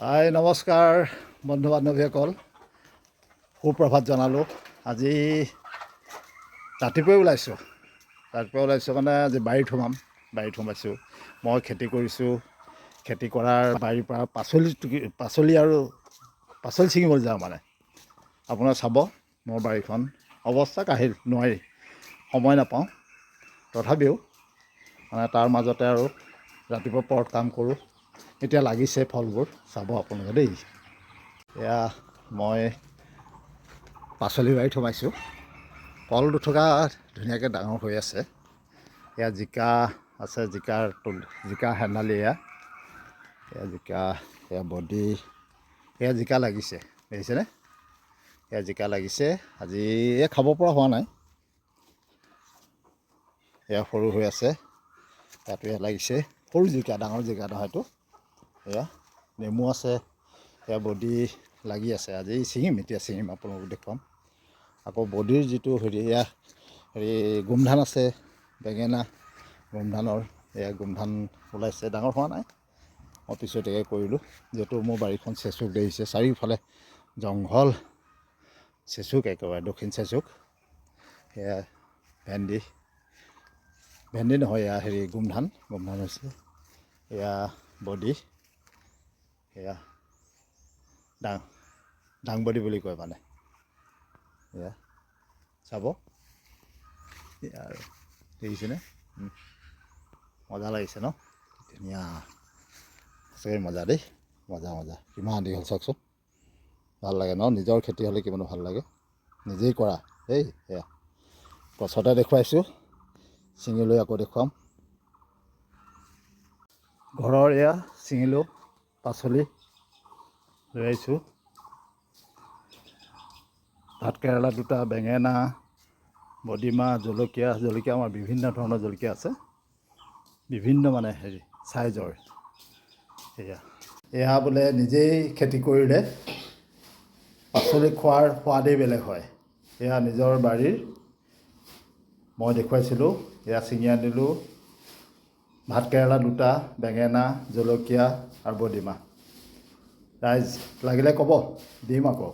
নমস্কাৰ বন্ধু বান্ধৱীসকল, সুপ্ৰভাত জনালোঁ। আজি ৰাতিপুৱাই ওলাইছোঁ মানে আজি বাৰীত সোমাইছোঁ। মই খেতি কৰিছোঁ। খেতি কৰাৰ বাৰীৰ পৰা পাচলি ছিঙিবলৈ যাওঁ মানে। আপোনাৰ চাব মোৰ বাৰীখন অৱস্থা কাহিল, নোৱাৰি, সময় নাপাওঁ। তথাপিও মানে তাৰ মাজতে আৰু ৰাতিপুৱা পৰত কাম কৰোঁ। এতিয়া লাগিছে ফলবোৰ, চাব আপোনালোকে দেই। এয়া মই পাচলি বাৰীত সোমাইছোঁ। কল দুথোকা ধুনীয়াকৈ ডাঙৰ হৈ আছে। এয়া জিকা আছে, জিকা হেন্দালি, এয়া জিকা, এয়া বডি, এয়া জিকা লাগিছে, দেখিছেনে? এয়া জিকা লাগিছে। আজি খাব পৰা হোৱা নাই, এয়া সৰু হৈ আছে। ইয়াতো এয়া লাগিছে, সৰু জিকা, ডাঙৰ জিকা নহয় এইটো। এয়া নেমু আছে, এয়া বডি লাগি আছে। আজি এতিয়া ছিঙিম, আপোনালোকক দেখুৱাম। আকৌ বডিৰ যিটো এয়া গোমধান আছে, বেঙেনা, গোমধানৰ এয়া গোমধান ওলাইছে, ডাঙৰ হোৱা নাই। মই পিছতীয়াকৈ কৰিলোঁ, যিহেতু মোৰ বাৰীখন চেঁচুক দেখিছে, চাৰিওফালে জংঘল, চেঁচুক একেবাৰে, দক্ষিণ চেঁচুক। এয়া ভেন্দি নহয়, এয়া গোমধান হৈছে। এয়া বডি, এয়া দাংবডি বুলি কয় মানে। এয়া চাব, এয়া আৰু দেখিছেনে? মজা লাগিছে ন? ধুনীয়া, সঁচাকৈ মজা দেই, মজা। কিমান দীঘল চাওকচোন, ভাল লাগে ন? নিজৰ খেতি হ'লে কিমান ভাল লাগে, নিজেই কৰা দেই। এয়া গছতে দেখুৱাইছোঁ, ছিঙি লৈ আকৌ দেখুৱাম। ঘৰৰ এয়া ছিঙিলোঁ, পাচলি লৈ আহিছোঁ। ভাতকেৰেলা দুটা, বেঙেনা, বডিমাহ, জলকীয়া আমাৰ বিভিন্ন ধৰণৰ জলকীয়া আছে, বিভিন্ন মানে চাইজৰ। এয়া বোলে নিজেই খেতি কৰিলে পাচলি খোৱাৰ সোৱাদেই বেলেগ হয়। এয়া নিজৰ বাৰীৰ, মই দেখুৱাইছিলোঁ। এয়া ছিঙি আনিলোঁ, ভাতকেৰেলা দুটা, বেঙেনা, জলকীয়া আৰু বডিমাহ। ৰাইজ লাগিলে ক'ব, দিম আকৌ।